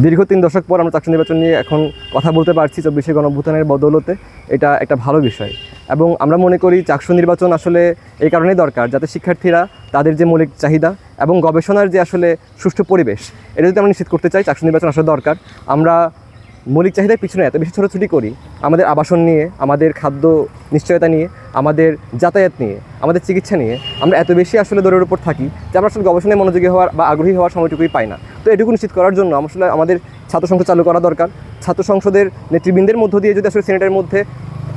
দীর্ঘ 3 দশক পর আমরা চাকসু নির্বাচন নিয়ে এখন কথা বলতে পারছি 24শে গণঅভ্যুত্থানের বদৌলতে। এটা একটা ভালো বিষয় এবং আমরা মনে করি চাকসু নির্বাচন আসলে এই কারণেই দরকার যাতে শিক্ষার্থীরা তাদের যে মৌলিক চাহিদা এবং গবেষণার যে আসলে সুষ্ঠু পরিবেশ এটা যদি আমরা নিশ্চিত করতে চাই চাকসু নির্বাচন আসলে দরকার। আমরা মৌলিক চাহিদার পিছনে এত বেশি ছোটাছুটি করি আমাদের আবাসন নিয়ে, আমাদের খাদ্য নিশ্চয়তা নিয়ে, আমাদের যাতায়াত নিয়ে, আমাদের চিকিৎসা নিয়ে আমরা এত বেশি আসলে দৌড়ের উপর থাকি যে আমরা আসলে গবেষণায় মনোযোগী হওয়ার বা আগ্রহী হওয়ার সময়টুকুই পাই না। তো এটুকু নিশ্চিত করার জন্য আসলে আমাদের ছাত্র সংসদ চালু করা দরকার। ছাত্র সংসদের নেতৃবৃন্দের মধ্য দিয়ে যদি আসলে সিনেটের মধ্যে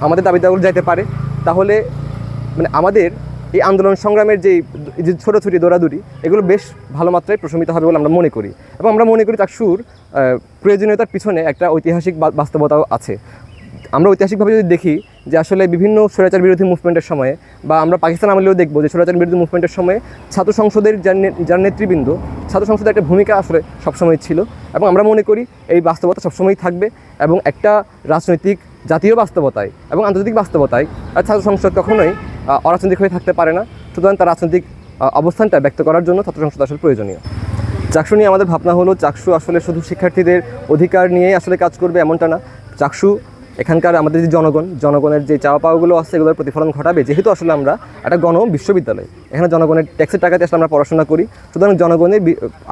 আমাদের দাবি দাওয়া যাইতে পারে তাহলে মানে আমাদের এই আন্দোলন সংগ্রামের যে ছোটাছুটি দৌড়াদৌড়ি এগুলো বেশ ভালো মাত্রায় প্রশমিত হবে বলে আমরা মনে করি। এবং আমরা মনে করি চাকসুর প্রয়োজনীয়তার পিছনে একটা ঐতিহাসিক বাস্তবতাও আছে। আমরা ঐতিহাসিকভাবে যদি দেখি যে আসলে বিভিন্ন স্বৈরাচার বিরোধী মুভমেন্টের সময়ে বা আমরা পাকিস্তান আমলেও দেখব যে স্বৈরাচার বিরোধী মুভমেন্টের সময়ে ছাত্র সংসদের যার নেতৃবৃন্দ ছাত্র সংসদের একটা ভূমিকা আসলে সবসময় ছিল এবং আমরা মনে করি এই বাস্তবতা সবসময়ই থাকবে এবং একটা রাজনৈতিক জাতীয় বাস্তবতায় এবং আন্তর্জাতিক বাস্তবতায় আর ছাত্র সংসদ কখনোই অরাজনৈতিক হয়ে থাকতে পারে না। সুতরাং তার রাজনৈতিক অবস্থানটা ব্যক্ত করার জন্য ছাত্র সংসদ আসলে প্রয়োজনীয়। চাকসু নিয়ে আমাদের ভাবনা হলো চাকসু আসলে শুধু শিক্ষার্থীদের অধিকার নিয়েই আসলে কাজ করবে এমনটা না। চাকসু এখানকার আমাদের যে জনগণের যে চাওয়া পাওয়াগুলো আছে এগুলোর প্রতিফলন ঘটাবে। যেহেতু আসলে আমরা একটা বিশ্ববিদ্যালয়, এখানে জনগণের ট্যাক্সের টাকাতে আসলে আমরা পড়াশোনা করি, সুতরাং জনগণের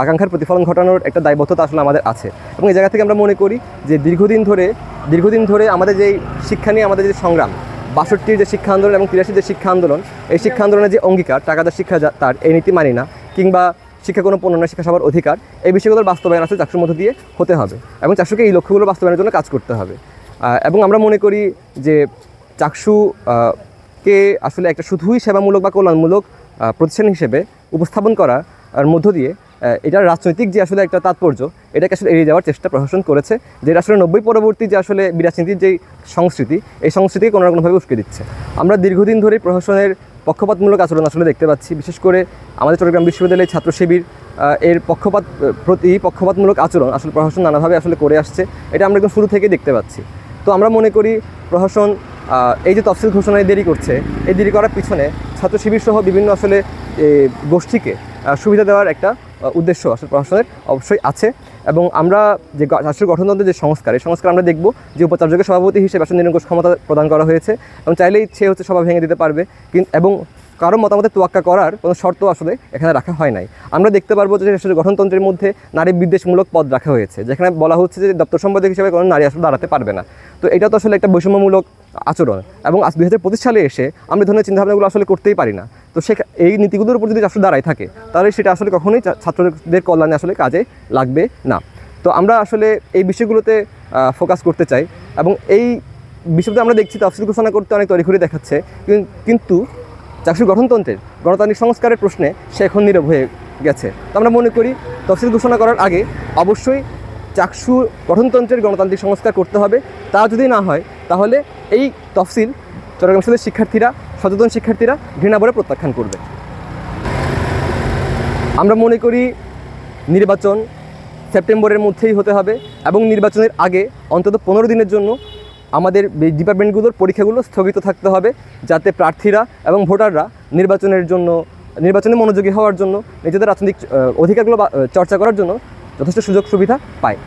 আকাঙ্ক্ষার প্রতিফলন ঘটানোর একটা দায়বদ্ধতা আসলে আমাদের আছে। এবং এই জায়গা থেকে আমরা মনে করি যে দীর্ঘদিন ধরে আমাদের যেই শিক্ষা নিয়ে আমাদের যে সংগ্রাম, 62-র যে শিক্ষা আন্দোলন এবং 83-র যে শিক্ষা আন্দোলন, এই শিক্ষা আন্দোলনের যে অঙ্গীকার টাকাদার শিক্ষা তার এই নীতি মানি না কিংবা শিক্ষা কোনো পণ্য নয়, শিক্ষা সবার অধিকার, এই বিষয়গুলোর বাস্তবায়ন আসলে চাকসুর মধ্য দিয়ে হতে হবে এবং চাকসুকে এই লক্ষ্যগুলো বাস্তবায়নের জন্য কাজ করতে হবে। এবং আমরা মনে করি যে চাকসু কে আসলে একটা শুধুই সেবামূলক বা কল্যাণমূলক প্রতিষ্ঠান হিসেবে উপস্থাপন করার মধ্য দিয়ে এটার রাজনৈতিক যে আসলে একটা তাৎপর্য এটাকে আসলে এড়িয়ে যাওয়ার চেষ্টা প্রশাসন করেছে, যেটা আসলে 90 পরবর্তী যে আসলে বিরাজনীতির যেই সংস্কৃতি এই সংস্কৃতিকে কোনো না কোনোভাবে উস্কে দিচ্ছে। আমরা দীর্ঘদিন ধরে প্রশাসনের পক্ষপাতমূলক আচরণ আসলে দেখতে পাচ্ছি। বিশেষ করে আমাদের চট্টগ্রাম বিশ্ববিদ্যালয়ের ছাত্র শিবির এর পক্ষপাতমূলক আচরণ আসলে প্রশাসন নানাভাবে আসলে করে আসছে, এটা আমরা একদম শুরু থেকেই দেখতে পাচ্ছি। তো আমরা মনে করি প্রশাসন এই যে তফসিল ঘোষণায় দেরি করছে, এই দেরি করার পিছনে ছাত্র শিবির সহ বিভিন্ন আসলে গোষ্ঠীকে সুবিধা দেওয়ার একটা উদ্দেশ্য আসলে প্রশাসনের অবশ্যই আছে। এবং আমরা যে রাষ্ট্রীয় গঠনতন্ত্রের যে সংস্কার, এই সংস্কার আমরা দেখব যে উপাচার্যকে সভাপতি হিসেবে আসলে নিরঙ্কুশ ক্ষমতা প্রদান করা হয়েছে এবং চাইলেই সে সভা ভেঙে দিতে পারবে এবং কারো মতামতের তোয়াক্কা করার কোনো শর্ত আসলে এখানে রাখা হয় নাই। আমরা দেখতে পারবো যে রাষ্ট্রীয় গঠনতন্ত্রের মধ্যে নারী বিদ্বেষমূলক পদ রাখা হয়েছে, যেখানে বলা হচ্ছে যে দপ্তর সম্পাদক হিসেবে কোনো নারী আসলে দাঁড়াতে পারবে না। তো এটা তো আসলে একটা বৈষম্যমূলক আচরণ এবং 2025 সালে এসে আমরা ধরনের চিন্তাভাবনাগুলো আসলে করতেই পারি না। তো এই নীতিগুলোর উপর যদি আসলে দাঁড়ায় থাকে তাহলে সেটা আসলে কখনোই ছাত্রদের কল্যাণে আসলে কাজে লাগবে না। তো আমরা আসলে এই বিষয়গুলোতে ফোকাস করতে চাই এবং এই বিষয়টা আমরা দেখছি তফসিল ঘোষণা করতে অনেক তড়িঘড়ি দেখাচ্ছে, কিন্তু চাকসুর গঠনতন্ত্রের গণতান্ত্রিক সংস্কারের প্রশ্নে সে এখন নীরব হয়ে গেছে। তো আমরা মনে করি তফসিল ঘোষণা করার আগে অবশ্যই চাকসু গঠনতন্ত্রের গণতান্ত্রিক সংস্কার করতে হবে। তা যদি না হয় তাহলে এই তফসিল চট্টগ্রাম বিশ্ববিদ্যালয়ের শিক্ষার্থীরা, সচেতন শিক্ষার্থীরা ঘৃণাভরে প্রত্যাখ্যান করবে। আমরা মনে করি নির্বাচন সেপ্টেম্বরের মধ্যেই হতে হবে এবং নির্বাচনের আগে অন্তত 15 দিনের জন্য আমাদের ডিপার্টমেন্টগুলোর পরীক্ষাগুলো স্থগিত থাকতে হবে, যাতে প্রার্থীরা এবং ভোটাররা নির্বাচনে মনোযোগী হওয়ার জন্য নিজেদের রাজনৈতিক অধিকারগুলো চর্চা করার জন্য যথেষ্ট সুযোগ সুবিধা পায়।